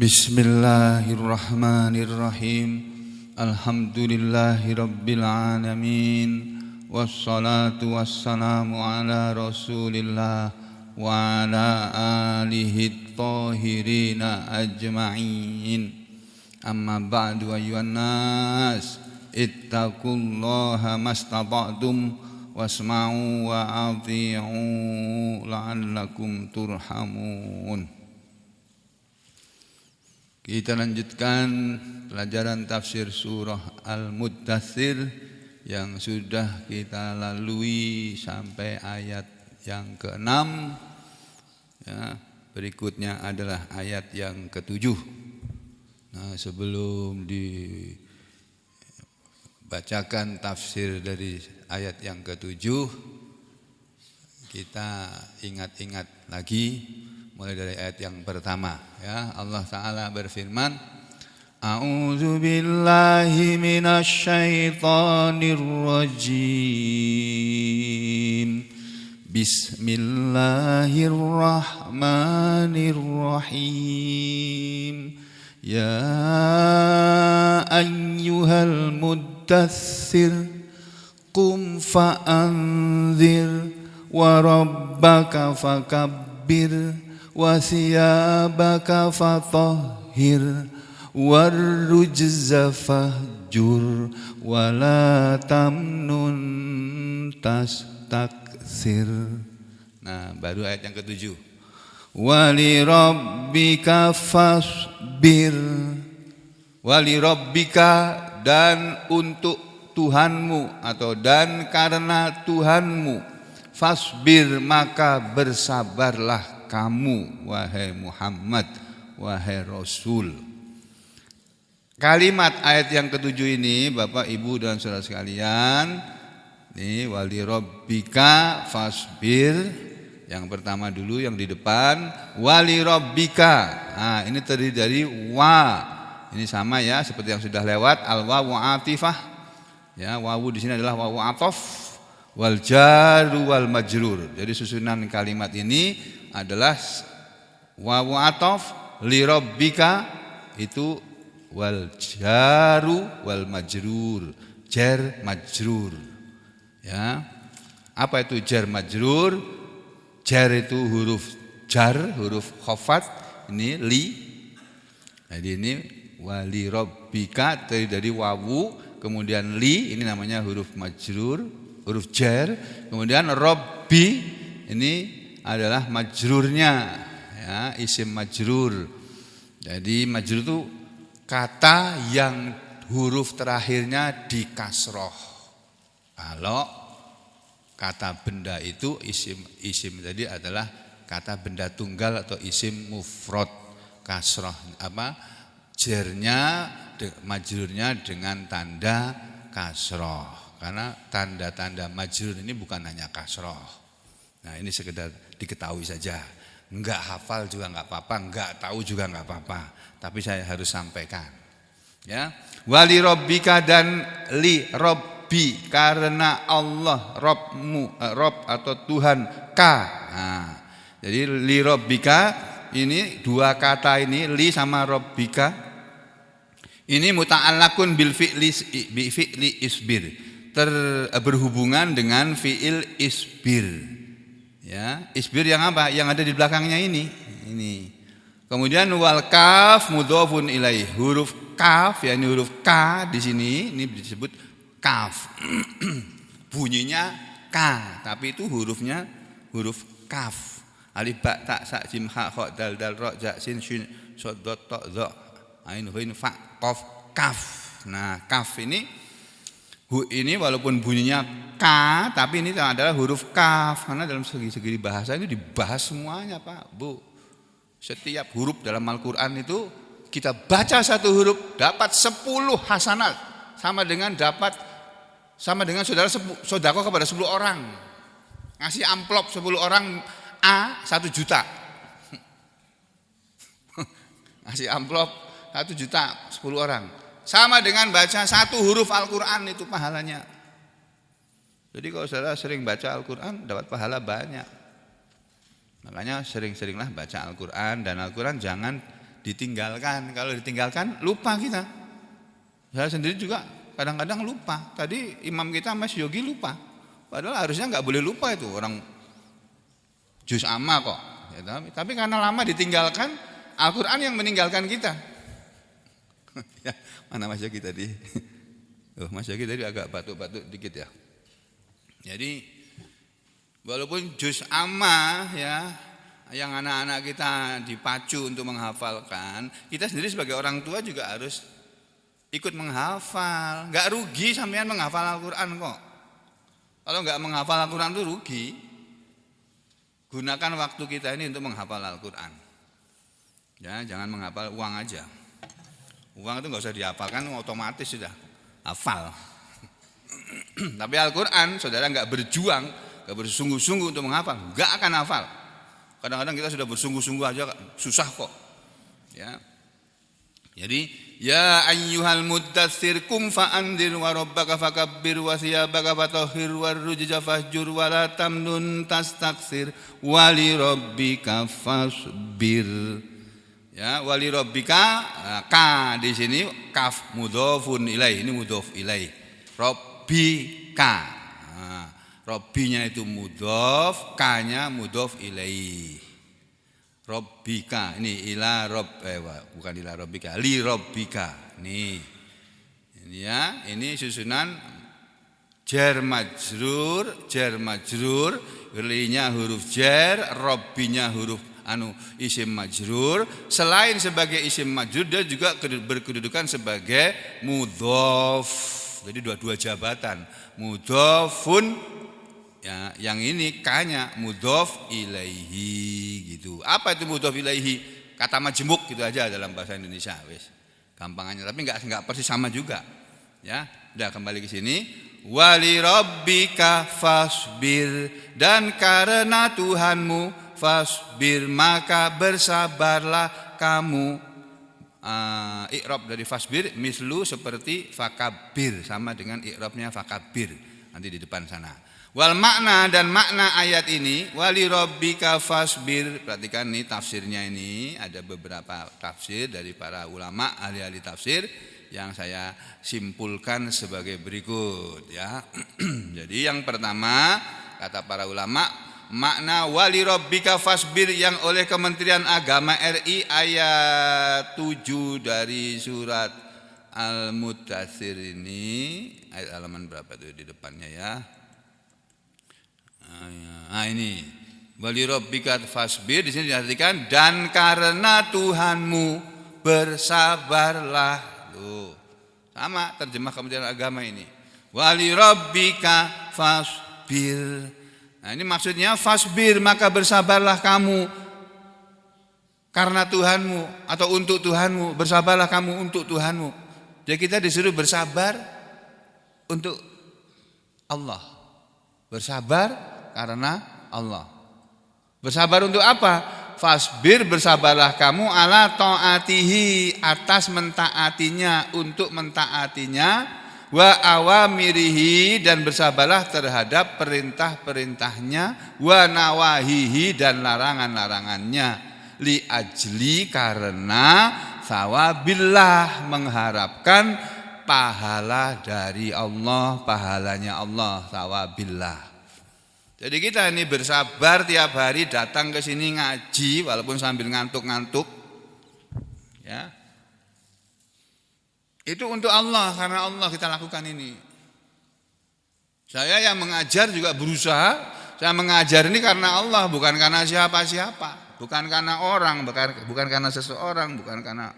Bismillahirrahmanirrahim. Alhamdulillahi rabbil alamin. Wassalatu wassalamu ala rasulillah wa ala alihi thahirina ajma'in. Amma ba'du ayyuhan nas, ittaqullaha mastata'tum wasma'u wa ati'u la'allakum turhamun. Kita lanjutkan pelajaran tafsir surah Al-Muddatsir yang sudah kita lalui sampai ayat yang ke-6. Ya, berikutnya adalah ayat yang ke-7. Nah, sebelum dibacakan tafsir dari ayat yang ke-7, kita ingat-ingat lagi mulai dari ayat yang pertama, ya. Allah Ta'ala berfirman, A'udzu billahi minasy syaithanir rajim. Bismillahirrahmanirrahim. Ya ayyuhal muddatsir qum fa'anzir wa rabbaka fakabbir wa thiyabaka fatahhir warrujza fahjur wa la tamnun tastakthir. Nah, baru ayat yang ke-7. Wali rabbika fasbir. Wali rabbika, dan untuk Tuhanmu atau dan karena Tuhanmu, fasbir, maka bersabarlah kamu wahai Muhammad, wahai Rasul. Kalimat ayat yang ke-7 ini, Bapak, Ibu dan saudara sekalian, ini wali rabbika fasbir, yang pertama dulu yang di depan, wali rabbika. Nah, ini terdiri dari wa. Ini sama ya seperti yang sudah lewat, al wawu atifah. Ya, wawu di sini adalah wawu ataf, wal jaru wal majrur. Jadi susunan kalimat ini adalah wawu ataf, li rabbika itu wal jaru wal majrur, jar majrur. Ya. Apa itu jar majrur? Jar itu huruf jar, huruf khafat, ini li. Jadi ini wali rabbika dari wawu, kemudian li, ini namanya huruf majrur, huruf jar. Kemudian rabbi ini adalah majrurnya, ya, isim majrur. Jadi majrur itu kata yang huruf terakhirnya di kasroh. Kalau kata benda itu isim tadi adalah kata benda tunggal atau isim mufrad, kasroh jarnya majrurnya dengan tanda kasroh, karena tanda-tanda majrur ini bukan hanya kasroh. Nah, ini sekedar diketahui saja. Enggak hafal juga enggak apa-apa, enggak tahu juga enggak apa-apa, tapi saya harus sampaikan. Ya, wali rabbika, dan li rabbi, karena Allah Rabbmu, Rabb atau Tuhan ka. Nah, jadi li rabbika ini dua kata ini, li sama rabbika ini muta'allaqun bil fi'li isbir, berhubungan dengan fi'il isbir. Ya, isbir yang apa? Yang ada di belakangnya ini. Kemudian wal kaf mudhofun ilaih. Huruf kaf, yakni huruf K di sini ini disebut kaf. Bunyinya K, tapi itu hurufnya huruf kaf. Alif ba ta sa jim ha kha dal dal ra ja sin shin shad dot ta dha ain ghain fa qaf kaf. Nah, kaf ini walaupun bunyinya K, tapi ini adalah huruf kaf, karena dalam segi bahasa itu dibahas semuanya, Pak, Bu. Setiap huruf dalam Al-Quran itu kita baca satu huruf dapat 10 hasanat, sama dengan saudara sedekah kepada 10 orang. Ngasih amplop 10 orang A 1 juta. Ngasih amplop 1 juta 10 orang. Sama dengan baca satu huruf Al-Quran itu pahalanya. Jadi kalau saudara sering baca Al-Quran dapat pahala banyak. Makanya sering-seringlah baca Al-Quran, dan Al-Quran jangan ditinggalkan. Kalau ditinggalkan lupa kita. Saya sendiri juga kadang-kadang lupa. Tadi imam kita Mas Yogi lupa. Padahal harusnya nggak boleh lupa itu orang juz amma kok. Ya, tapi karena lama ditinggalkan, Al-Quran yang meninggalkan kita. Ya, mana Mas Yogi tadi? Mas Yogi tadi agak batuk-batuk dikit ya. Jadi walaupun juz amma ya, yang anak-anak kita dipacu untuk menghafalkan, kita sendiri sebagai orang tua juga harus ikut menghafal. Nggak rugi sampean menghafal Al-Quran kok. Kalau nggak menghafal Al-Quran itu rugi. Gunakan waktu kita ini untuk menghafal Al-Quran. Ya, jangan menghafal uang aja. Uang itu nggak usah dihafalkan, otomatis sudah hafal. Tapi Al-Quran, saudara nggak berjuang, nggak bersungguh-sungguh untuk menghafal, nggak akan hafal. Kadang-kadang kita sudah bersungguh-sungguh aja susah kok. Ya. Jadi, ya ayyuhal muddatsir kum fa'andir wa rabbaka fakabbir wa thiyabaka fatahhir war rujza fahjur wa la tamnun tastaksir wa li rabbika fasbir. Ya, wa li rabbika ka di sini kaf mudhofun ilaih, ini mudhof ilaih. Rabbika. Nah, rabbinya itu mudhof, ka-nya mudhof ilaih. Rabbika ini ila rob bukan ila rabbika, li rabbika. Nih. Ini ya, ini susunan jar majrur, li-nya huruf jar, rabbinya huruf isim majrur. Selain sebagai isim majrur, dia juga berkedudukan sebagai mudhof. Jadi dua jabatan, mudhofun. Ya, yang ini kanya mudhof ilaihi gitu. Apa itu mudhof ilaihi? Kata majmuk gitu aja dalam bahasa Indonesia, wis. Gampangannya, tapi enggak persis sama juga. Ya, udah kembali ke sini. Wali rabbika fasbir, dan karena Tuhanmu fasbir maka bersabarlah kamu. I'rab dari fasbir mislu seperti fakabir, sama dengan i'rabnya fakabir nanti di depan sana. Wal makna, dan makna ayat ini wali rabbika fasbir, perhatikan nih tafsirnya, ini ada beberapa tafsir dari para ulama ahli-ahli tafsir yang saya simpulkan sebagai berikut ya. Jadi yang pertama kata para ulama, makna wali rabbika fasbir yang oleh Kementerian Agama RI ayat 7 dari surat Al-Muddatsir ini, ayat halaman berapa tuh di depannya ya? Nah ini wali rabbika fasbir, di sini diartikan dan karena Tuhanmu bersabarlah. Tuh. Sama terjemah Kementerian Agama ini. Wali rabbika fasbir. Nah ini maksudnya fasbir maka bersabarlah kamu karena Tuhanmu atau untuk Tuhanmu, bersabarlah kamu untuk Tuhanmu. Jadi kita disuruh bersabar untuk Allah. Bersabar karena Allah. Bersabar untuk apa? Fasbir, bersabarlah kamu ala ta'atihi, atas mentaatinya, untuk mentaatinya, wa awamirihi, dan bersabarlah terhadap perintah-perintahnya, wa nawahihi, dan larangan-larangannya, li ajli, karena sawabillah, mengharapkan pahala dari Allah, pahalanya Allah, sawabillah. Jadi kita ini bersabar tiap hari datang ke sini ngaji walaupun sambil ngantuk-ngantuk. Ya. Itu untuk Allah, karena Allah kita lakukan ini. Saya yang mengajar juga berusaha, saya mengajar ini karena Allah, bukan karena siapa-siapa, bukan karena orang, bukan karena seseorang, bukan karena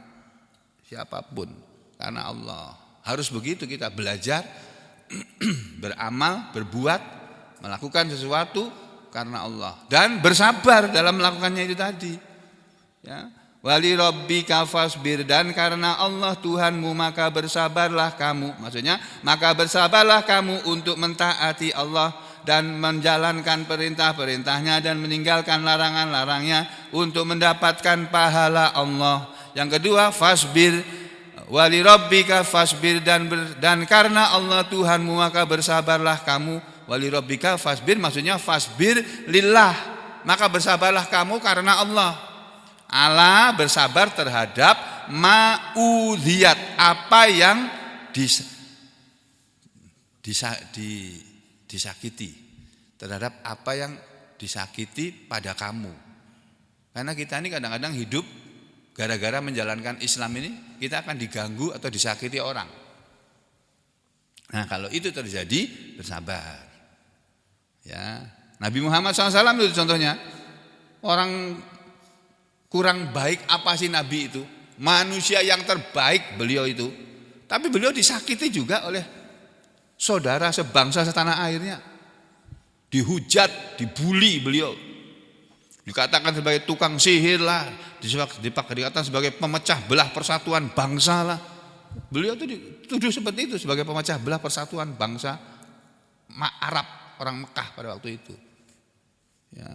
siapapun, karena Allah. Harus begitu kita belajar, beramal, berbuat, melakukan sesuatu karena Allah dan bersabar dalam melakukannya itu tadi. Ya. Wali rabbika fasbir, dan karena Allah Tuhanmu maka bersabarlah kamu. Maksudnya maka bersabarlah kamu untuk mentaati Allah dan menjalankan perintah-perintahnya dan meninggalkan larangan-larangnya untuk mendapatkan pahala Allah. Yang kedua fasbir, wali rabbika fasbir, dan karena Allah Tuhanmu maka bersabarlah kamu. Wali rabbika fasbir maksudnya fasbir lillah, maka bersabarlah kamu karena Allah. ala bersabar terhadap ma'udhiyat, apa yang disakiti, terhadap apa yang disakiti pada kamu. Karena kita ini kadang-kadang hidup gara-gara menjalankan Islam ini, kita akan diganggu atau disakiti orang. Nah, kalau itu terjadi, bersabar. Ya, Nabi Muhammad SAW itu contohnya. Orang kurang baik apa sih Nabi itu? Manusia yang terbaik beliau itu. Tapi beliau disakiti juga oleh saudara sebangsa setanah airnya. Dihujat, dibuli beliau. Dikatakan sebagai tukang sihir lah, dikatakan sebagai pemecah belah persatuan bangsa lah. Beliau itu dituduh seperti itu, sebagai pemecah belah persatuan bangsa Arab, orang Mekah pada waktu itu. Ya.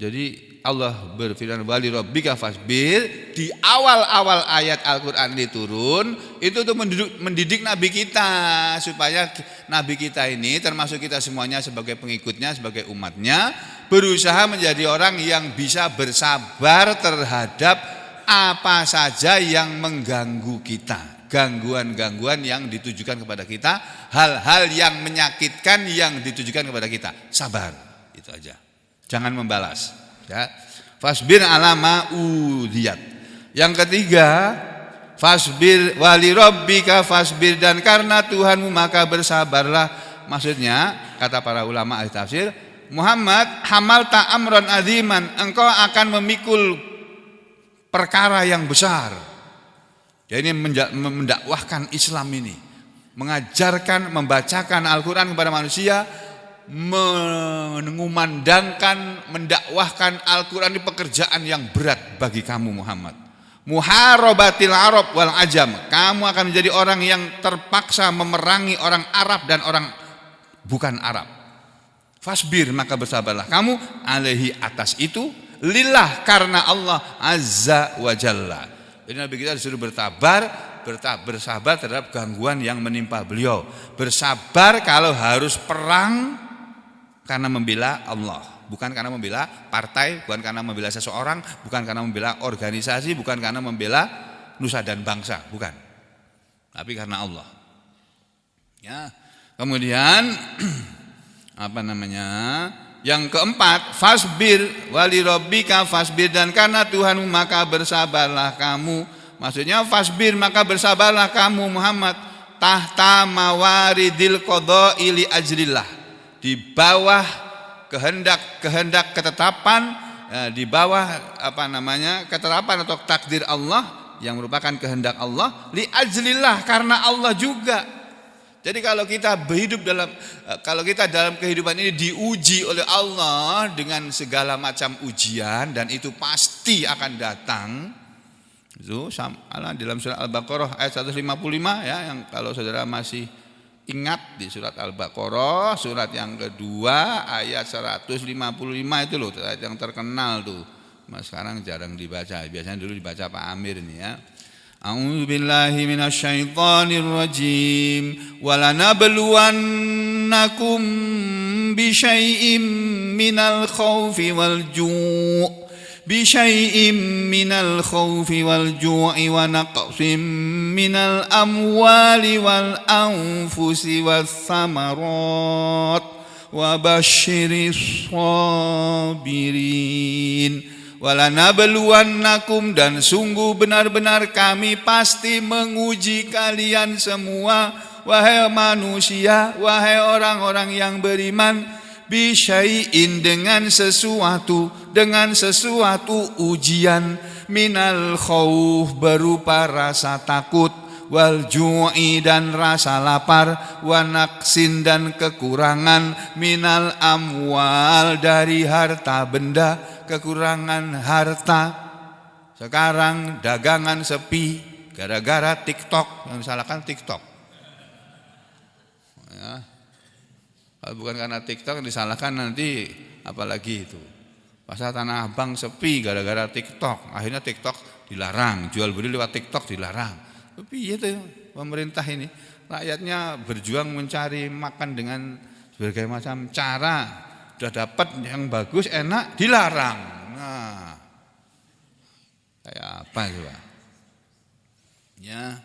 Jadi Allah berfirman wali rabbika fasbir, di awal-awal ayat Al-Qur'an diturun itu untuk mendidik nabi kita, supaya nabi kita ini termasuk kita semuanya sebagai pengikutnya, sebagai umatnya, berusaha menjadi orang yang bisa bersabar terhadap apa saja yang mengganggu kita, gangguan-gangguan yang ditujukan kepada kita, hal-hal yang menyakitkan yang ditujukan kepada kita, sabar, itu aja. Jangan membalas, ya. Fasbir ala ma'udhiyat. Yang ketiga, fasbir wali rabbika fasbir, dan karena Tuhanmu maka bersabarlah. Maksudnya, kata para ulama ahli tafsir, Muhammad hamalta amran aziman, engkau akan memikul perkara yang besar. Jadi mendakwahkan Islam ini, mengajarkan, membacakan Al-Qur'an kepada manusia, mengumandangkan, mendakwahkan Al-Quran, ini pekerjaan yang berat bagi kamu Muhammad. Muharabatil Arab wal Ajam, kamu akan menjadi orang yang terpaksa memerangi orang Arab dan orang bukan Arab. Fasbir, maka bersabarlah kamu alaihi, atas itu, lillah, karena Allah azza wa jalla. Jadi Nabi kita disuruh bersabar terhadap gangguan yang menimpa beliau. Bersabar kalau harus perang karena membela Allah, bukan karena membela partai, bukan karena membela seseorang, bukan karena membela organisasi, bukan karena membela nusa dan bangsa, bukan. Tapi karena Allah. Ya. Kemudian yang keempat, fasbir wali rabbika fasbir, dan karena Tuhanmu maka bersabarlah kamu. Maksudnya fasbir, maka bersabarlah kamu Muhammad, tahta mawaridil qadha'i li ajrillah, di bawah kehendak ketetapan, di bawah ketetapan atau takdir Allah yang merupakan kehendak Allah, li ajlillah, karena Allah juga. Jadi kalau kita dalam kehidupan ini diuji oleh Allah dengan segala macam ujian, dan itu pasti akan datang. Itu dalam surat Al-Baqarah ayat 155, ya, yang kalau saudara masih ingat, di surat Al-Baqarah surat yang kedua ayat 155 itu loh, ayat yang terkenal tuh. Mas sekarang jarang dibaca, biasanya dulu dibaca Pak Amir ini, ya. A'udzu billahi minasyaitonir rajim. Walanabluwannakum bisyai'im minal khaufi wal ju'. بشيء من الخوف والجوع ونقص من الأموال والأنفس والثمرات وبشر الصابرين. Walanabluwannakum, dan sungguh benar-benar kami pasti menguji kalian semua, wahai manusia, wahai orang-orang yang beriman, bisyai'in, dengan sesuatu ujian, minal khauf, berupa rasa takut, wal ju'i, dan rasa lapar, wa naqsin, dan kekurangan, minal amwal, dari harta benda, kekurangan harta. Sekarang dagangan sepi gara-gara TikTok, yang disalahkan TikTok, ya. Kalau bukan karena TikTok yang disalahkan nanti apalagi itu. Pasar Tanah Abang sepi gara-gara TikTok. Akhirnya TikTok dilarang, jual beli lewat TikTok dilarang. Tapi itu pemerintah ini, rakyatnya berjuang mencari makan dengan berbagai macam cara. Sudah dapat yang bagus, enak, dilarang. Nah, Apa coba? Ya.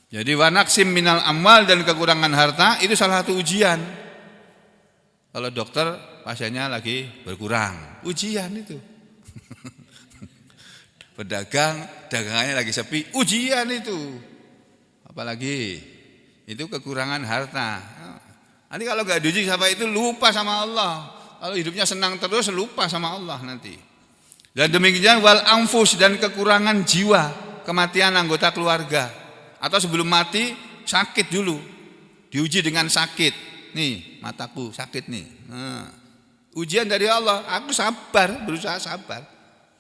Jadi wa naqsim minal amwal, dan kekurangan harta itu salah satu ujian. Kalau dokter pasiennya lagi berkurang, ujian itu. Pedagang dagangannya lagi sepi, ujian itu. Apalagi itu kekurangan harta. Nanti kalau nggak diuji sampai itu lupa sama Allah. Kalau hidupnya senang terus lupa sama Allah nanti. Dan demikian wal anfus, dan kekurangan jiwa, kematian anggota keluarga. Atau sebelum mati sakit dulu, diuji dengan sakit. Nih mataku sakit nih. Nah, ujian dari Allah. Aku sabar, berusaha sabar.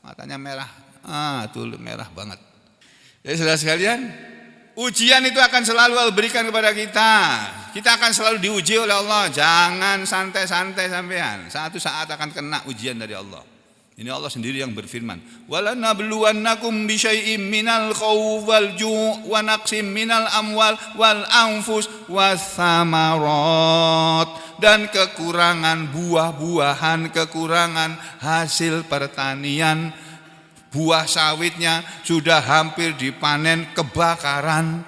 Matanya merah. Tuh merah banget. Jadi saudara sekalian, ujian itu akan selalu Allah berikan kepada kita. Kita akan selalu diuji oleh Allah. Jangan santai-santai sampean. Satu saat akan kena ujian dari Allah. Ini Allah sendiri yang berfirman, "Walanabluwannakum bisyai'im minal khawfi wal ju' wa naqsim minal amwal wal anfus watsamarat." Dan kekurangan buah-buahan, kekurangan hasil pertanian, buah sawitnya sudah hampir dipanen, kebakaran.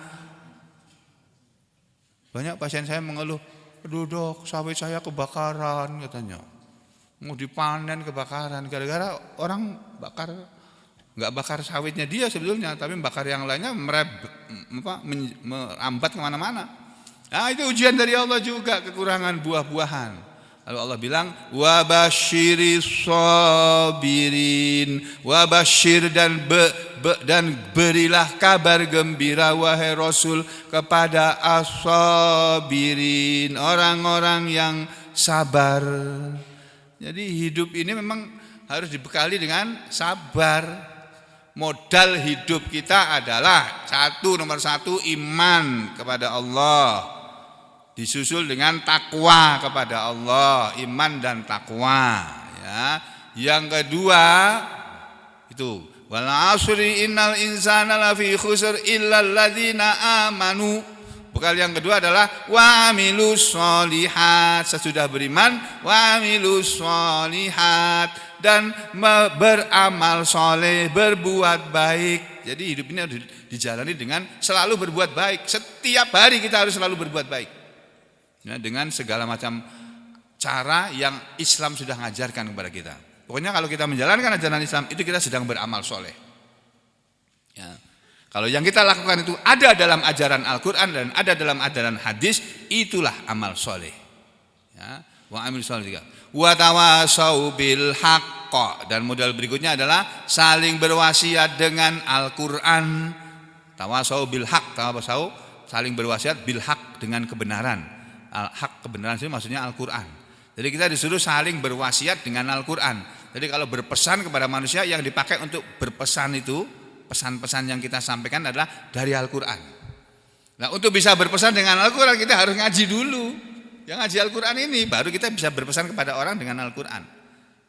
Banyak pasien saya mengeluh, "Aduh dok, sawit saya kebakaran," katanya. Mau dipanen kebakaran, gara-gara orang nggak bakar sawitnya dia sebetulnya, tapi bakar yang lainnya merambat kemana-mana. Nah itu ujian dari Allah juga, kekurangan buah-buahan. Lalu Allah bilang, wabashiris sabirin, wabashir, dan berilah kabar gembira wahai Rasul kepada as-sabirin, orang-orang yang sabar. Jadi hidup ini memang harus dibekali dengan sabar. Modal hidup kita adalah nomor satu iman kepada Allah, disusul dengan takwa kepada Allah, iman dan takwa. Ya. Yang kedua itu wal asri innal insana lafi khusr illal ladzina amanu. Bekal yang kedua adalah wa amilus sholihat, sesudah beriman wa amilus sholihat, dan beramal soleh, berbuat baik. Jadi hidup ini harus dijalani dengan selalu berbuat baik. Setiap hari kita harus selalu berbuat baik, ya, dengan segala macam cara yang Islam sudah mengajarkan kepada kita. Pokoknya kalau kita menjalankan ajaran Islam itu kita sedang beramal soleh, ya. Kalau yang kita lakukan itu ada dalam ajaran Al-Quran dan ada dalam ajaran hadis, itulah amal soleh. Ya, wa amil soleh juga. Wa tawasau bil haqq, dan modal berikutnya adalah saling berwasiat dengan Al-Quran. Tawasau bil haqq, tawasau saling berwasiat bil haqq, dengan kebenaran. Al-haq, kebenaran itu maksudnya Al-Quran. Jadi kita disuruh saling berwasiat dengan Al-Quran. Jadi kalau berpesan kepada manusia, yang dipakai untuk berpesan itu, pesan-pesan yang kita sampaikan adalah dari Al-Quran. Nah, untuk bisa berpesan dengan Al-Quran kita harus ngaji dulu. Yang ngaji Al-Quran ini baru kita bisa berpesan kepada orang dengan Al-Quran.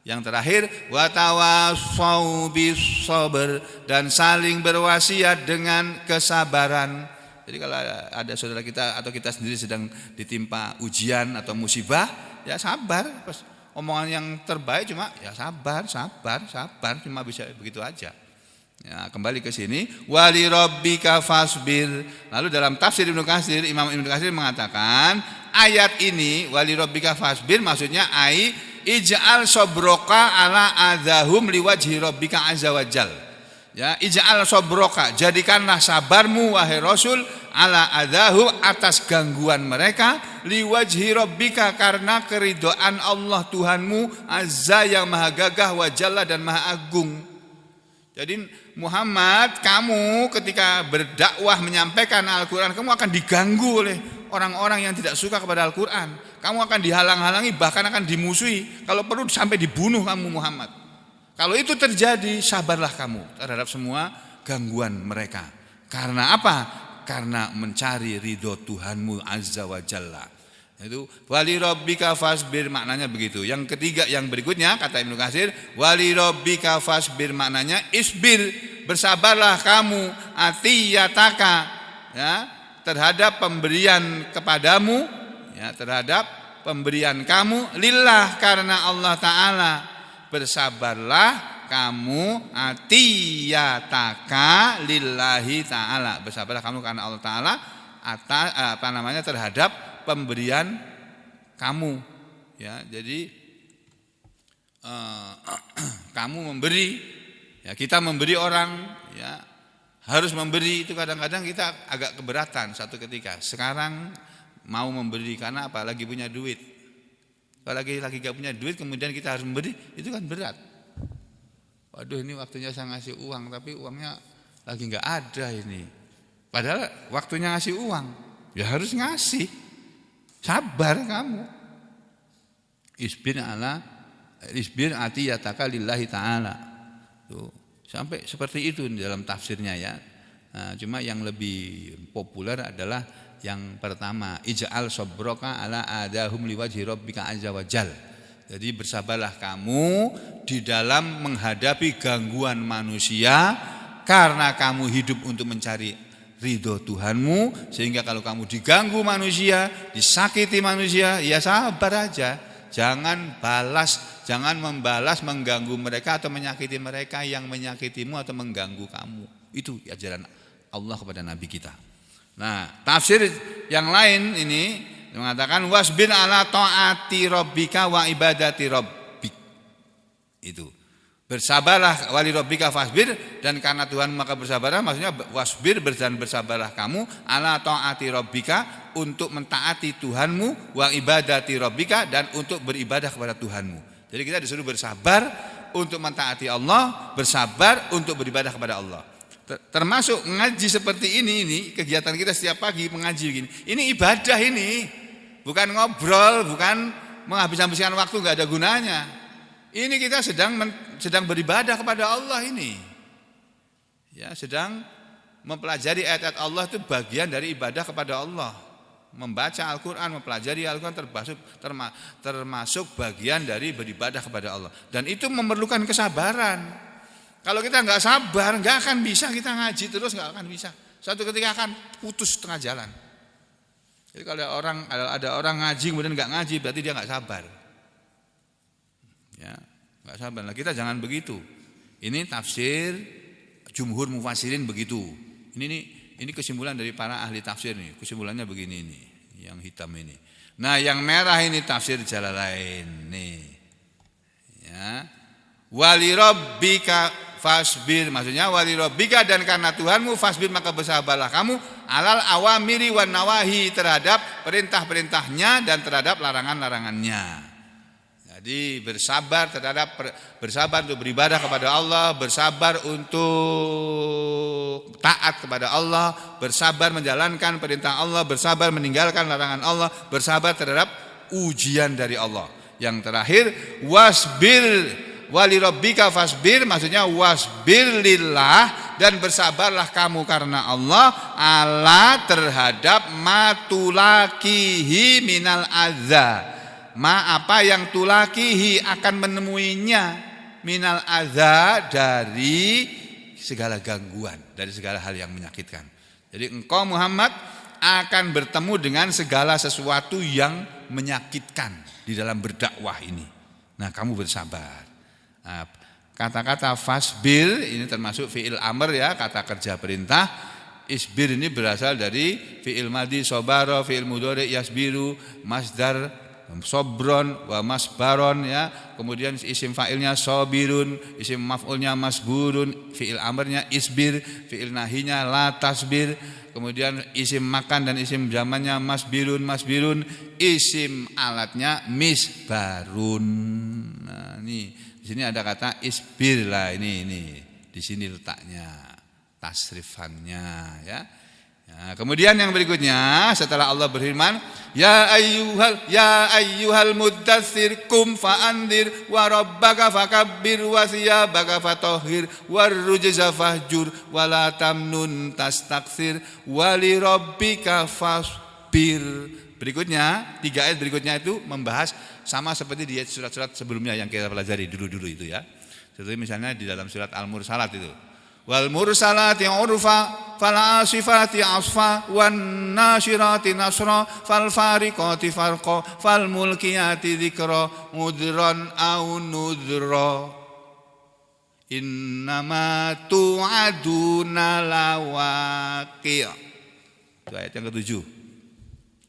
Yang terakhir, wa tawasau bis sabr, dan saling berwasiat dengan kesabaran. Jadi kalau ada saudara kita atau kita sendiri sedang ditimpa ujian atau musibah, ya sabar. Omongan yang terbaik cuma ya sabar, cuma bisa begitu aja. Ya, kembali ke sini, wali rabbika fasbir. Lalu dalam tafsir Ibnu Katsir, Imam Ibnu Katsir mengatakan ayat ini wali rabbika fasbir maksudnya ij'al sabroka ala adzahum liwajhi rabbika azza wajal. Ya, ij'al sabroka, jadikanlah sabarmu wahai Rasul ala adzahum, atas gangguan mereka, liwajhi rabbika, karena keridhaan Allah Tuhanmu, azza yang maha gagah, wajalla dan maha agung. Jadi Muhammad, kamu ketika berdakwah menyampaikan Al-Quran, kamu akan diganggu oleh orang-orang yang tidak suka kepada Al-Quran. Kamu akan dihalang-halangi, bahkan akan dimusuhi. Kalau perlu sampai dibunuh kamu Muhammad. Kalau itu terjadi, sabarlah kamu terhadap semua gangguan mereka. Karena apa? Karena mencari ridho Tuhanmu azza wa jalla. Itu wali rabbika fasbir, maknanya begitu. Yang ketiga, yang berikutnya kata Ibnu Katsir, wali rabbika fasbir maknanya isbir, bersabarlah kamu, atiyataka, ya, terhadap pemberian kepadamu, ya, terhadap pemberian kamu, lillah, karena Allah Ta'ala. Bersabarlah kamu atiyataka lillahi ta'ala. Bersabarlah kamu karena Allah Ta'ala terhadap pemberian kamu. Ya, jadi kamu memberi, ya kita memberi orang, ya harus memberi itu kadang-kadang kita agak keberatan satu ketika. Sekarang mau memberi karena apa? Lagi punya duit. Kalau lagi gak punya duit kemudian kita harus memberi, itu kan berat. Waduh, ini waktunya saya ngasih uang tapi uangnya lagi gak ada ini. Padahal waktunya ngasih uang, ya harus ngasih. Sabar kamu. Isbir atiyataka lillahi ta'ala. Tuh, sampai seperti itu dalam tafsirnya ya. Nah, cuma yang lebih populer adalah yang pertama, ij'al sabroka ala adahum liwajhi rabbika azza wajal. Jadi bersabarlah kamu di dalam menghadapi gangguan manusia karena kamu hidup untuk mencari ridho Tuhanmu, sehingga kalau kamu diganggu manusia, disakiti manusia, ya sabar aja. Jangan membalas mengganggu mereka atau menyakiti mereka yang menyakitimu atau mengganggu kamu. Itu ajaran Allah kepada Nabi kita. Nah, tafsir yang lain ini mengatakan wasbir ala taati rabbika wa ibadati rabbik. Itu. Bersabarlah wali rabbika fasbir, dan karena Tuhan maka bersabarlah, maksudnya wasbir dan bersabarlah kamu ala taati rabbika untuk mentaati Tuhanmu, wa ibadati rabbika dan untuk beribadah kepada Tuhanmu. Jadi kita disuruh bersabar untuk mentaati Allah, bersabar untuk beribadah kepada Allah. Termasuk ngaji seperti ini kegiatan kita setiap pagi mengaji begini. Ini ibadah ini. Bukan ngobrol, bukan menghabis-habiskan waktu enggak ada gunanya. Ini kita sedang beribadah kepada Allah ini. Ya, sedang mempelajari ayat-ayat Allah itu bagian dari ibadah kepada Allah. Membaca Al-Qur'an, mempelajari Al-Qur'an termasuk bagian dari beribadah kepada Allah. Dan itu memerlukan kesabaran. Kalau kita nggak sabar, nggak akan bisa kita ngaji terus, nggak akan bisa. Suatu ketika akan putus tengah jalan. Jadi kalau ada orang ngaji kemudian nggak ngaji, berarti dia nggak sabar. Ya, nggak sabar. Nah, kita jangan begitu. Ini tafsir jumhur mufassirin begitu. Ini kesimpulan dari para ahli tafsir nih. Kesimpulannya begini nih, yang hitam ini. Nah, yang merah ini tafsir Jalalain nih. Ya. Wali rabbika fasbir, maksudnya wali rabbika dan karena Tuhanmu fasbir maka bersabarlah kamu alal awamiri wan nawahi, terhadap perintah-perintahnya dan terhadap larangan-larangannya. Jadi bersabar untuk beribadah kepada Allah, bersabar untuk taat kepada Allah, bersabar menjalankan perintah Allah, bersabar meninggalkan larangan Allah, bersabar terhadap ujian dari Allah. Yang terakhir wasbir wali rabbika fasbir, maksudnya wasbir lillah dan bersabarlah kamu karena Allah ala terhadap matulakihi minal adza, apa yang tulakihi akan menemuinya, minal adza dari segala gangguan, dari segala hal yang menyakitkan. Jadi engkau Muhammad akan bertemu dengan segala sesuatu yang menyakitkan di dalam berdakwah ini. Nah, kamu bersabar. Nah, kata-kata fasbir ini termasuk fi'il amr ya, kata kerja perintah. Isbir ini berasal dari fi'il madhi sobaro, fi'il mudhari yasbiru, masdar sobron wa masbaron ya. Kemudian isim fa'ilnya sobirun, isim maf'ulnya masburun, fi'il amrnya isbir, fi'il nahinya la tasbir. Kemudian isim makan dan isim zamannya masbirun, isim alatnya misbarun. Nah, ini di sini ada kata isbir lah, ini di sini letaknya tasrifannya ya. Nah, kemudian yang berikutnya setelah Allah berfirman, ya ayyuhal muddatsir kum fa'andir wa rabbaka fakabbir wa thiyabaka fatahhir warrujza fahjur wa la tamnun tastakthir wa li rabbika fasbir. Berikutnya, 3 ayat berikutnya itu membahas sama seperti di surat-surat sebelumnya yang kita pelajari dulu-dulu itu ya. Seperti misalnya di dalam surat Al-Mursalat itu. Wal mursalati urfa fal asifati asfa wan nasyirati nasra fal fariqati farqa fal mulkiyati dzikra mudran au nudra. Innama tu'aduna lawaqi'. Itu ayat yang ke-7.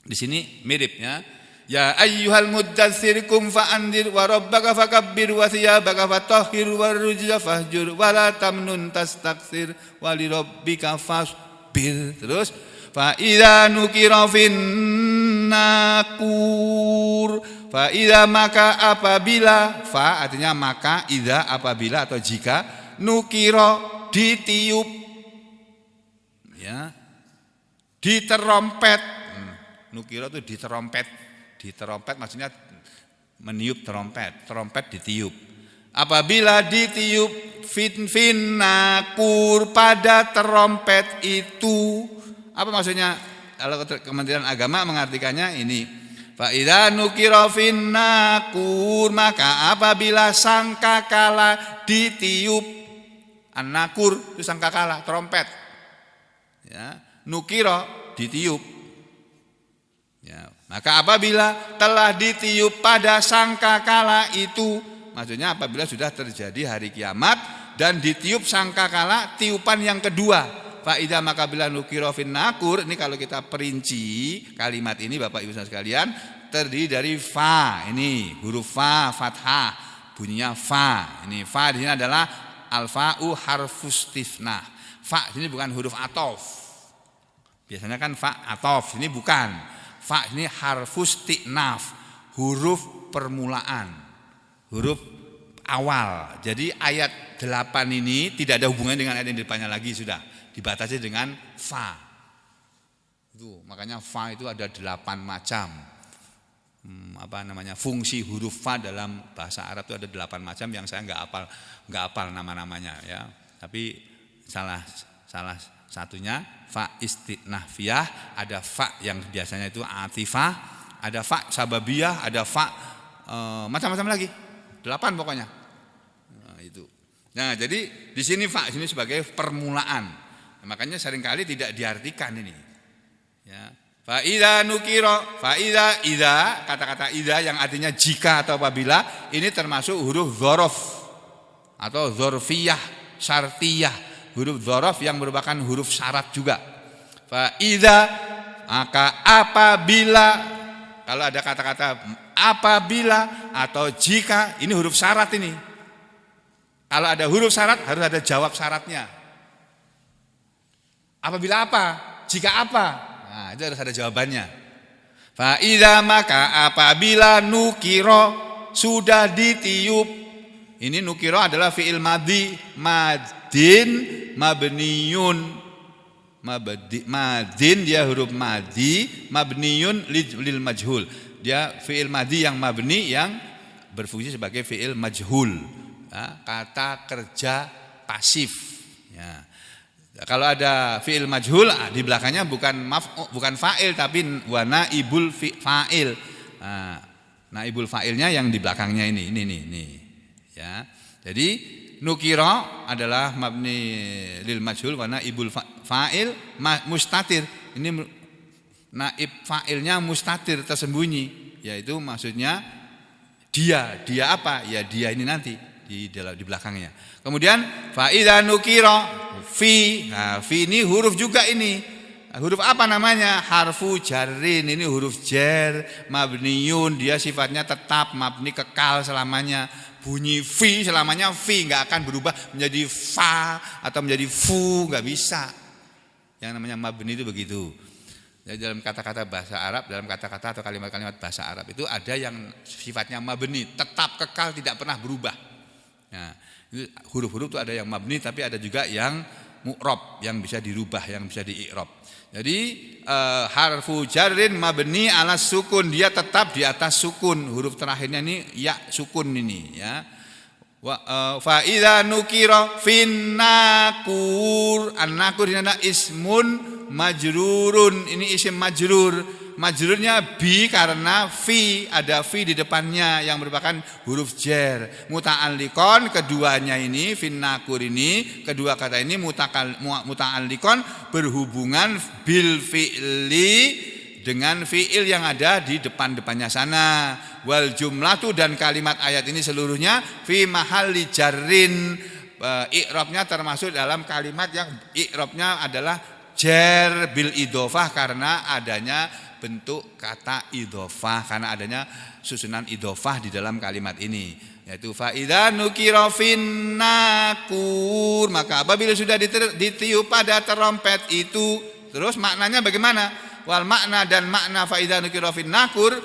Di sini miripnya. Ya ayyuhal muddatsir kum fa'andir wa rabbaka fakabbir wa thiyabaka fatahhir wa rujza fahjur wa la tamnun tastakthir wa li rabbika fasbir. Terus fa idza nukira fin nakur fa idza maka apabila fa artinya maka idza apabila atau jika nukira ditiup ya diterompet. Nukira itu diterompet maksudnya meniup terompet ditiup. Apabila ditiup fin nakur pada terompet itu, apa maksudnya? Kalau Kementerian Agama mengartikannya ini, fa idza nukira fin nakur maka apabila sangkakala ditiup. An-nakur itu sangkakala, terompet. Ya, nukira ditiup. Ya, maka apabila telah ditiup pada sangkakala itu, maksudnya apabila sudah terjadi hari kiamat dan ditiup sangkakala tiupan yang kedua, fa idza maka bila nukira fin nakur, ini kalau kita perinci kalimat ini Bapak Ibu sekalian, terdiri dari fa, ini huruf fa fathah, bunyinya fa. Ini fa di sini adalah al-fa'u harfus istifnah. Fa ini bukan huruf atof. Biasanya kan fa atof, ini bukan. Fa ini harfus ti'naf, huruf permulaan, huruf awal. Jadi ayat 8 ini tidak ada hubungannya dengan ayat yang di depannya lagi, sudah dibatasi dengan fa. Itu makanya fa itu ada 8 macam. Fungsi huruf fa dalam bahasa Arab itu ada 8 macam yang saya enggak hafal nama-namanya ya. Tapi salah satunya fa istinafiyah, ada fa yang biasanya itu atifah, ada fa sababiyah, ada fa macam-macam lagi. 8 pokoknya. Nah, itu. Nah, jadi di sini fa sini sebagai permulaan. Nah, makanya seringkali tidak diartikan ini. Ya. Fa idza nukira, fa idza kata-kata idza yang artinya jika atau apabila ini termasuk huruf dzaraf atau dzarfiyah, syartiyah. Huruf dzaraf yang merupakan huruf syarat juga. Fa idza maka apabila, kalau ada kata-kata apabila atau jika, ini huruf syarat ini. Kalau ada huruf syarat harus ada jawab syaratnya. Apabila apa? Jika apa? Nah, itu harus ada jawabannya. Fa idza maka apabila nukira sudah ditiup. Ini nukira adalah fi'il madhi madin mabniyun. Madin dia huruf madhi, mabniyun lil majhul. Dia fi'il madhi yang mabni yang berfungsi sebagai fi'il majhul. Ya, kata kerja pasif. Ya. Kalau ada fi'il majhul di belakangnya bukan fa'il tapi wa naibul fa'il. Nah, naibul fa'ilnya yang di belakangnya ini. Ya. Jadi nukira adalah mabni lil majhul wa naibul fa'il mustatir. Ini naib fa'ilnya mustatir, tersembunyi, yaitu maksudnya dia apa? Ya dia ini nanti di belakangnya. Kemudian fa idza nukira fi. Nah, fi ini huruf juga ini. Huruf apa namanya? Harfu jarrin. Ini huruf jar mabniyun, dia sifatnya tetap, mabni kekal selamanya. Bunyi fi selamanya fi, enggak akan berubah menjadi fa atau menjadi fu, enggak bisa. Yang namanya mabni itu begitu. Jadi dalam kata-kata bahasa Arab, dalam kata-kata atau kalimat-kalimat bahasa Arab itu ada yang sifatnya mabni, tetap kekal, tidak pernah berubah. Nah, huruf-huruf itu ada yang mabni tapi ada juga yang mu'rab, yang bisa dirubah, yang bisa di-i'rab. Jadi harfu jarrin mabni ala sukun, dia tetap di atas sukun. Huruf terakhirnya ini ya sukun ini ya. Fa idza nukira fin nakur. An-nakur ini adalah ismun majrurun. Ini isim majrur. Majrurnya bi karena fi, ada fi di depannya yang merupakan huruf jar. Muta'alliqon keduanya ini fin nakur ini, kedua kata ini muta'alliqon berhubungan bil fi'li dengan fi'il yang ada di depan-depannya sana. Wal jumlatu dan kalimat ayat ini seluruhnya fi mahalli jarrin i'rabnya termasuk dalam kalimat yang i'rabnya adalah jar bil idhofah karena adanya bentuk kata idhofah, karena adanya susunan idhofah di dalam kalimat ini, yaitu fa idza nukira fin nakur, maka apabila sudah ditiup pada terompet itu. Terus maknanya bagaimana? Wal makna, dan makna fa idza nukira fin nakur,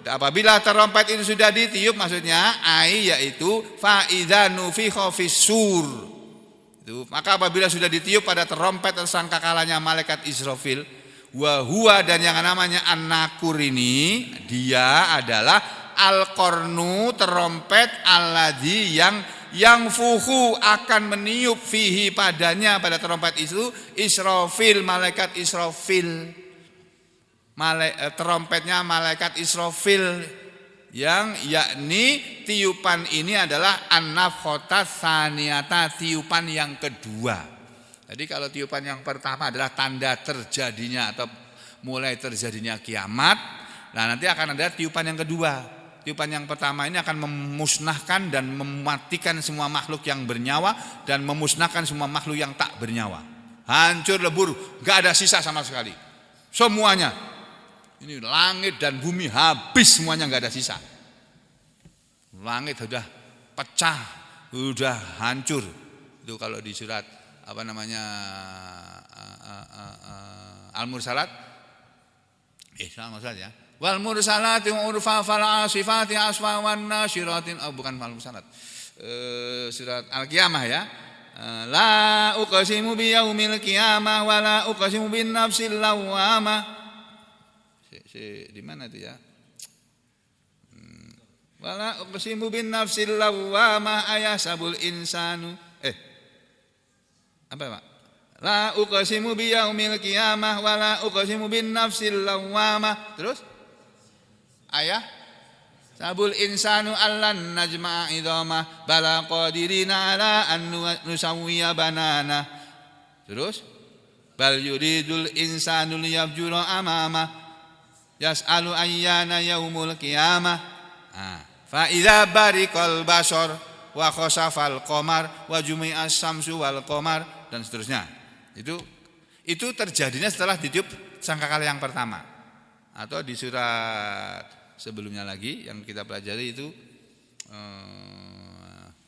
apabila terompet itu sudah ditiup, maksudnya yaitu fa idza nufikha fis sur. Itu, maka apabila sudah ditiup pada terompet sangkakalanya malaikat Israfil, wa huwa, dan yang namanya an-nakur ini dia adalah al-qarnu, terompet alladzi yang fuhu akan meniup fihi padanya, pada terompet itu Israfil, malaikat Israfil. Terompetnya malaikat Israfil, yang yakni tiupan ini adalah an-nafkhatas tsaniyata, tiupan yang kedua. Jadi kalau tiupan yang pertama adalah tanda terjadinya atau mulai terjadinya kiamat, nah nanti akan ada tiupan yang kedua. Tiupan yang pertama ini akan memusnahkan dan mematikan semua makhluk yang bernyawa dan memusnahkan semua makhluk yang tak bernyawa. Hancur lebur, gak ada sisa sama sekali. Semuanya. Ini langit dan bumi habis semuanya, gak ada sisa. Langit sudah pecah, sudah hancur. Itu kalau di surat Al-Mursalat, Al-Mursalat ya. Wal mursalati urfa fal asifati asfa wan nasyiratin, bukan Al-Mursalat. Surat Al-Qiyamah ya. La uqsimu bi yaumil qiyamah wa la uqsimu bin nafsil lawwamah. Di mana itu ya? Wala uqsimu bin nafsil lawwamah ayasabul insanu. Apa Pak? La uqsimu bi yaumil qiyamah wa la uqsimu bin nafsil lawwamah. Terus? Ayah sabul insanu allan najma'a idhamah bala qadirina ala an nusawwiya banana. Terus? Bal yuridul insanu liyafjura amama yas'alu ayyana yaumul qiyamah. Fa idza bariqal basar wa khasafal qamar wa jumi'as syamsu wal qamar, dan seterusnya. Itu terjadinya setelah ditiup sangkakala yang pertama. Atau di surat sebelumnya lagi yang kita pelajari itu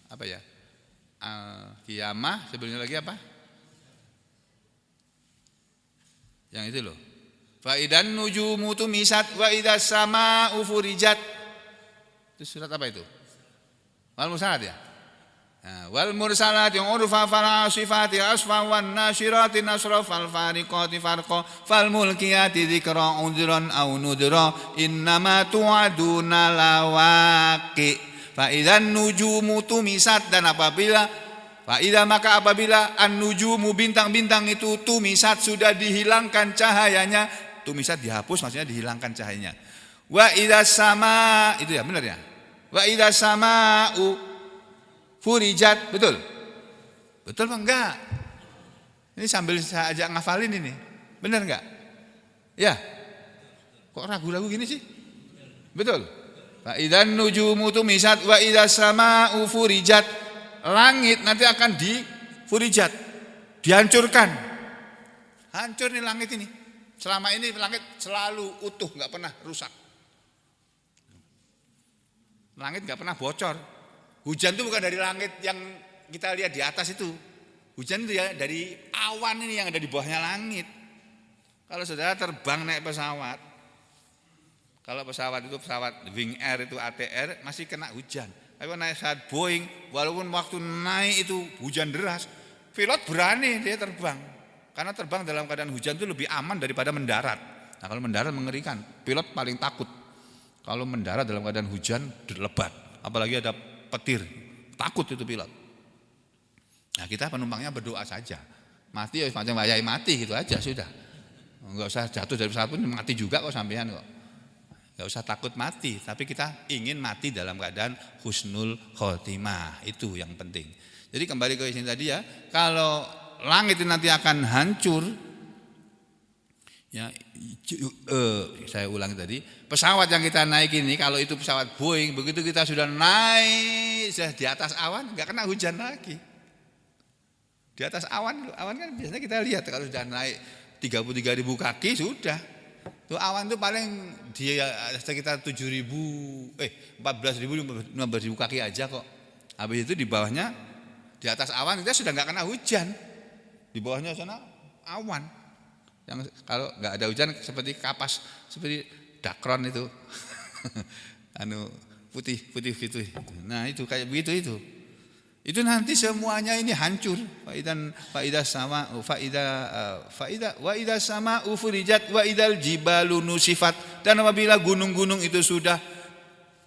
apa ya? Al-Qiyamah, sebelumnya lagi apa? Yang itu loh. Fa idan nujumu tumisat wa idas samaa'u furijat. Itu surat apa itu? Wal Mursalat ya? Wal mursalati urfa fal asifati asfa wan nasyirati nasra fal fariqati farqa fal mulkiyati dzikra udran aw nudra innama tu'aduna lawaqi. Fa idzan nujumu tumisat, dan apabila maka apabila an-nujumu, bintang-bintang itu tumisat, sudah dihilangkan cahayanya. Tumisat dihapus, maksudnya dihilangkan cahayanya. Wa idzas sama, itu ya benar ya. Wa idzas sama'u furijat, betul? Betul apa enggak? Ini sambil saya ajak ngafalin ini. Benar enggak? Ya. Kok ragu-ragu gini sih? Betul. Fa idzan nujumu tumisat wa idzas sama'u furijat. Langit nanti akan difurijat, dihancurkan. Hancur nih langit ini. Selama ini langit selalu utuh, enggak pernah rusak. Langit enggak pernah bocor. Hujan itu bukan dari langit yang kita lihat di atas itu. Hujan itu ya dari awan ini yang ada di bawahnya langit. Kalau saudara terbang naik pesawat, kalau pesawat itu pesawat Wing Air itu ATR masih kena hujan. Tapi naik pesawat Boeing, walaupun waktu naik itu hujan deras, pilot berani dia terbang. Karena terbang dalam keadaan hujan itu lebih aman daripada mendarat. Nah kalau mendarat mengerikan, pilot paling takut. Kalau mendarat dalam keadaan hujan lebat, apalagi ada petir, takut itu pilot. Nah kita penumpangnya berdoa saja, mati ya macam wayai mati gitu aja sudah. Enggak usah jatuh dari pesawat pun mati juga kok sampean kok. Enggak usah takut mati, tapi kita ingin mati dalam keadaan husnul khotimah, itu yang penting. Jadi kembali ke sini tadi ya, kalau langit itu nanti akan hancur. Ya, saya ulangi tadi, pesawat yang kita naik ini kalau itu pesawat Boeing, begitu kita sudah naik sudah di atas awan nggak kena hujan lagi. Di atas awan kan biasanya kita lihat kalau sudah naik 33.000 kaki sudah. Tuh awan tuh paling dia sekitar 14.000 15.000 kaki aja kok. Habis itu di bawahnya di atas awan kita sudah nggak kena hujan. Di bawahnya sana awan. Yang kalau nggak ada hujan seperti kapas, seperti dakron itu. Putih gitu. Nah, itu kayak begitu itu. Itu nanti semuanya ini hancur. Faidah sama ufurijat wa idal jibalu nusifat. Dan apabila gunung-gunung itu sudah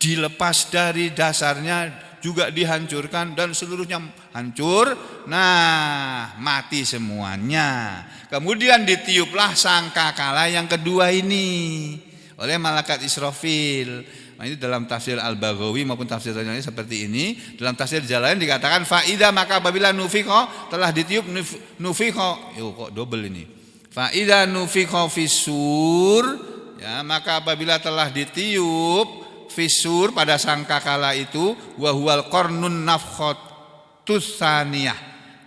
dilepas dari dasarnya juga dihancurkan dan seluruhnya hancur, nah mati semuanya. Kemudian ditiuplah sangkakala yang kedua ini oleh malaikat Israfil. Nah, ini dalam tafsir Al-Baghawi maupun tafsir lainnya seperti ini. Dalam tafsir jalan dikatakan faida, maka apabila nufikho telah ditiup nufikho, kok double ini. Faida nufikho fisur, ya, maka apabila telah ditiup fisur pada sangkakala itu, wa huwal qarnun nafkhatus tsaniyah,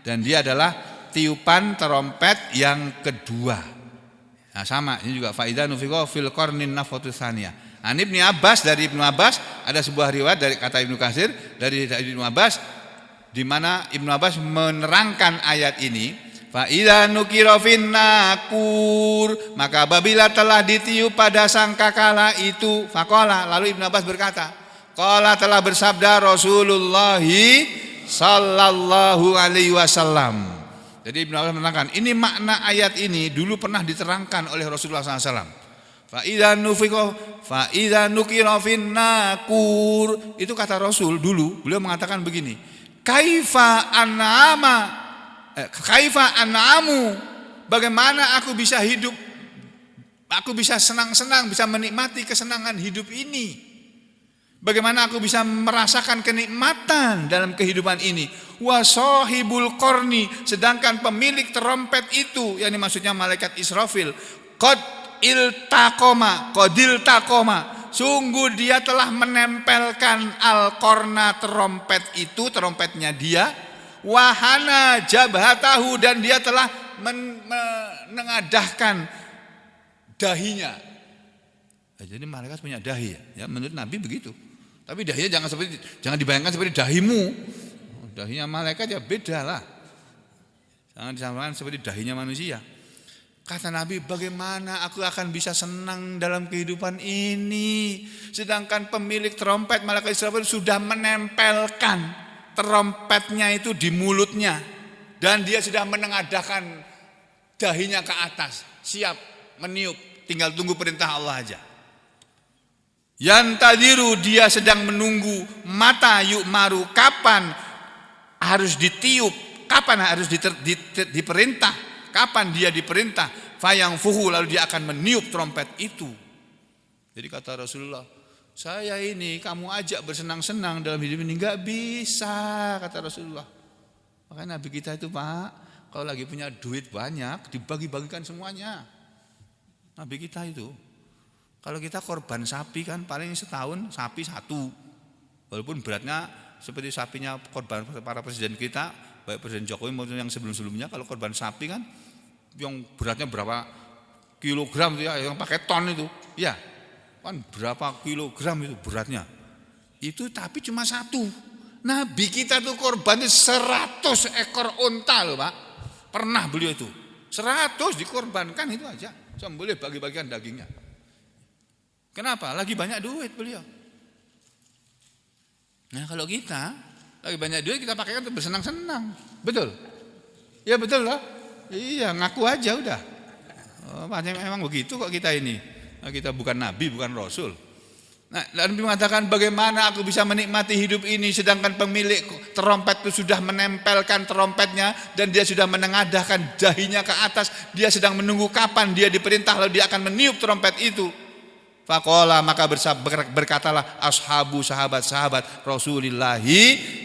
dan dia adalah tiupan trompet yang kedua. Nah, sama ini juga faida nufikho fil qarnin nafkhatus tsaniyah. Ibnu Abbas, dari Ibnu Abbas ada sebuah riwayat dari kata Ibnu Katsir dari Ibnu Abbas di mana Ibnu Abbas menerangkan ayat ini, fa idza nukira fin nakur, maka apabila telah ditiup pada sangkakala itu, faqala, lalu Ibnu Abbas berkata, qala, telah bersabda Rasulullah sallallahu alaihi wasallam. Jadi Ibnu Abbas menerangkan, ini makna ayat ini dulu pernah diterangkan oleh Rasulullah SAW. Fa'idha nukira fin nakur, itu kata Rasul dulu, beliau mengatakan begini, kaifa an'amu, bagaimana aku bisa hidup, aku bisa senang-senang, bisa menikmati kesenangan hidup ini, bagaimana aku bisa merasakan kenikmatan dalam kehidupan ini. Wa sahibul qarni, sedangkan pemilik terompet itu, yakni maksudnya malaikat Israfil, qadil takoma, sungguh dia telah menempelkan al-qarna, terompet itu, terompetnya dia, wahana jabhatahu, dan dia telah menengadahkan dahinya. Jadi malaikat punya dahi, ya menurut Nabi begitu. Tapi dahinya jangan dibayangkan seperti dahimu. Dahinya malaikat ya beda lah. Jangan disamakan seperti dahinya manusia. Kata Nabi, bagaimana aku akan bisa senang dalam kehidupan ini, sedangkan pemilik terompet malaikat Israfil sudah menempelkan terompetnya itu di mulutnya, dan dia sudah menengadahkan dahinya ke atas, siap meniup, tinggal tunggu perintah Allah aja. Yantadiru, dia sedang menunggu, mata yu'maru, kapan harus ditiup, kapan harus diperintah, kapan dia diperintah, fayang fuhu, lalu dia akan meniup trompet itu. Jadi kata Rasulullah, saya ini kamu ajak bersenang-senang dalam hidup ini nggak bisa, kata Rasulullah. Makanya Nabi kita itu, Pak, kalau lagi punya duit banyak dibagi-bagikan semuanya. Nabi kita itu, kalau kita korban sapi kan paling setahun sapi satu, walaupun beratnya seperti sapinya korban para presiden kita, baik Presiden Jokowi maupun yang sebelum-sebelumnya, kalau korban sapi kan yang beratnya berapa kilogram itu ya, yang pakai ton itu, ya kan berapa kilogram itu beratnya. Itu tapi cuma satu. Nabi kita tuh korban 100 ekor unta loh, Pak. Pernah beliau itu 100 dikorbankan itu aja, boleh bagi-bagikan dagingnya. Kenapa? Lagi banyak duit beliau. Nah, kalau kita lagi banyak duit kita pakaikan untuk bersenang-senang. Betul? Ya betul loh. Iya, ngaku aja udah. Oh, memang begitu kok kita ini. Kita bukan nabi, bukan rasul. Nah, Nabi mengatakan, bagaimana aku bisa menikmati hidup ini sedangkan pemilik terompet itu sudah menempelkan terompetnya dan dia sudah menengadahkan dahinya ke atas. Dia sedang menunggu kapan dia diperintah lalu dia akan meniup terompet itu. Faqala, maka berkatalah ashabu, sahabat-sahabat Rasulullah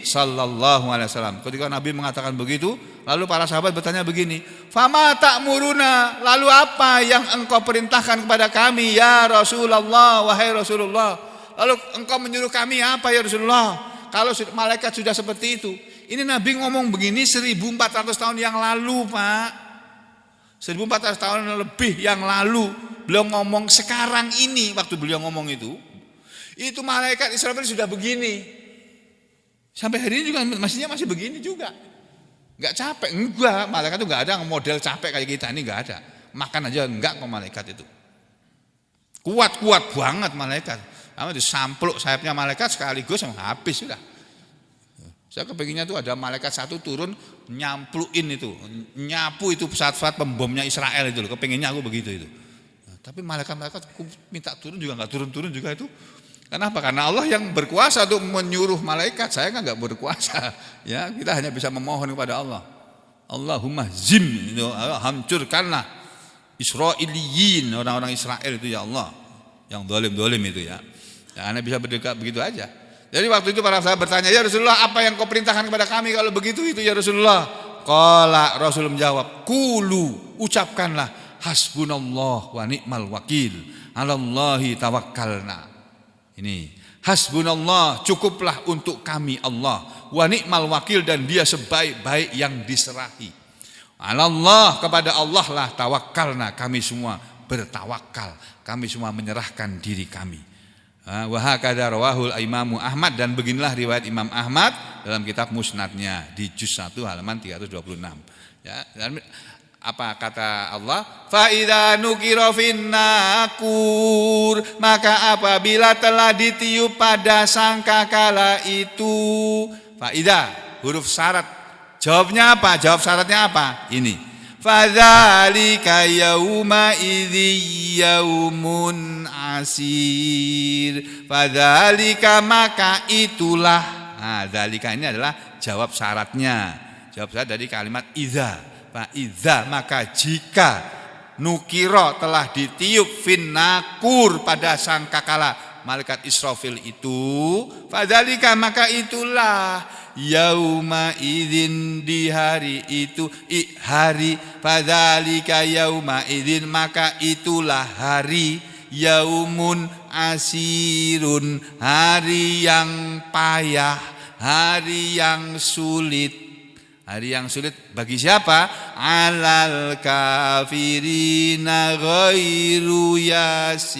sallallahu alaihi wasallam. Ketika Nabi mengatakan begitu, lalu para sahabat bertanya begini, fama ta'muruna, lalu apa yang engkau perintahkan kepada kami ya Rasulullah, wahai Rasulullah? Lalu engkau menyuruh kami apa ya Rasulullah? Kalau malaikat sudah seperti itu, Ini Nabi ngomong begini 1400 tahun yang lalu, Pak. 1400 tahun lebih yang lalu. Beliau ngomong sekarang ini, waktu beliau ngomong itu malaikat Israfil sudah begini. Sampai hari ini juga masih begini juga. Enggak capek, enggak. Malaikat itu enggak ada model capek kayak kita ini, enggak ada. Makan aja enggak kok malaikat itu. Kuat banget malaikat. Sama disampluk sayapnya malaikat sekaligus habis sudah. Saya kepenginnya tuh ada malaikat satu turun nyampluin itu, nyapu itu pesawat-pesawat pembomnya Israel itu loh. Kepenginnya aku begitu itu. Nah, tapi malaikat-malaikat aku minta turun juga nggak turun-turun juga itu. Kenapa? Karena Allah yang berkuasa untuk menyuruh malaikat. Saya kan nggak berkuasa. Ya, kita hanya bisa memohon kepada Allah. Allahumma zim, itu, hancurkanlah Israeliyin, orang-orang Israel itu ya Allah, yang dolim itu ya. Anda bisa berdekat begitu aja. Jadi waktu itu para sahabat bertanya, ya Rasulullah, apa yang kau perintahkan kepada kami kalau begitu itu ya Rasulullah? Qala, Rasul menjawab, qulu, ucapkanlah hasbunallah wa ni'mal wakil, 'alallahi tawakkalna. Ini, hasbunallah, cukuplah untuk kami Allah, wa ni'mal wakil, dan dia sebaik-baik yang diserahi. 'Alallah, kepada Allah lah tawakkalna, kami semua bertawakal, kami semua menyerahkan diri kami. Wa hakadha rawahul Imamu Ahmad, dan beginilah riwayat Imam Ahmad dalam kitab Musnadnya di juz 1 halaman 326. Ya, dan apa kata Allah? Fa idza nukira fin nakur, maka apabila telah ditiup pada sangkakala itu, fa idza huruf syarat. Jawabnya apa? Jawab syaratnya apa? Ini. Fadzalika yauma idzi yaumun asir. Fadzalika, maka itulah. Nah, dzalika ini adalah jawab syaratnya. Jawab syarat dari kalimat idza. Fa idza, maka jika nukiro telah ditiup fin nakur pada sangkakala malaikat Israfil itu, fadzalika, maka itulah yauma idzin, di hari itu, hari, fadzalika yauma idzin, maka itulah hari, yaumun asirun, hari yang payah, hari yang sulit. Hari yang sulit bagi siapa? Alal kafirina ghairu yasir,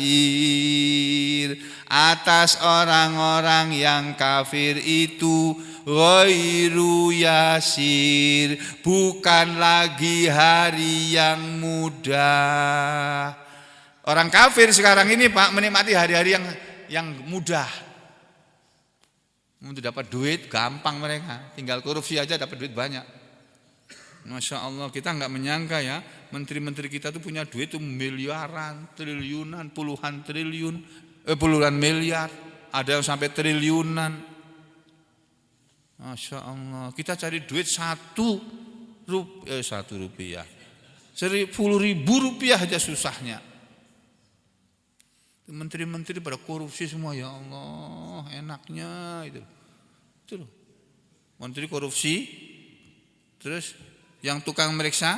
atas orang-orang yang kafir itu ghairu yasir, bukan lagi hari yang mudah. Orang kafir sekarang ini, Pak, menikmati hari-hari yang mudah. Untuk dapat duit gampang mereka, tinggal korupsi aja dapat duit banyak. Masya Allah, kita nggak menyangka ya, menteri-menteri kita tuh punya duit tuh miliaran, triliunan, puluhan triliun, puluhan miliar, ada yang sampai triliunan. Masya Allah, kita cari duit 1 rupiah, 10.000 rupiah aja susahnya. Menteri-menteri pada korupsi semua, ya Allah, enaknya itu loh. Menteri korupsi, terus yang tukang meriksa,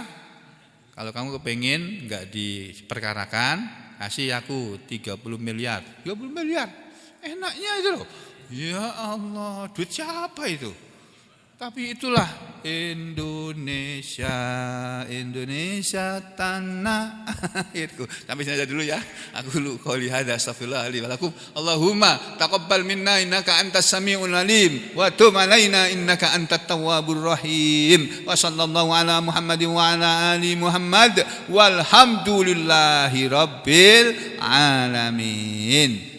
kalau kamu kepengen nggak diperkarakan, kasih aku 30 miliar, enaknya itu loh. Ya Allah, duit siapa itu? Tapi itulah Indonesia tanah airku. Sampai sini aja dulu ya. Aku lu qouli hadza astaghfirullah li wa lakum. Allahumma taqabbal minna innaka antas samiul alim wa tub alaina innaka antat tawwabur rahim. Wa sallallahu ala Muhammadin wa ala ali Muhammad walhamdulillahi rabbil alamin.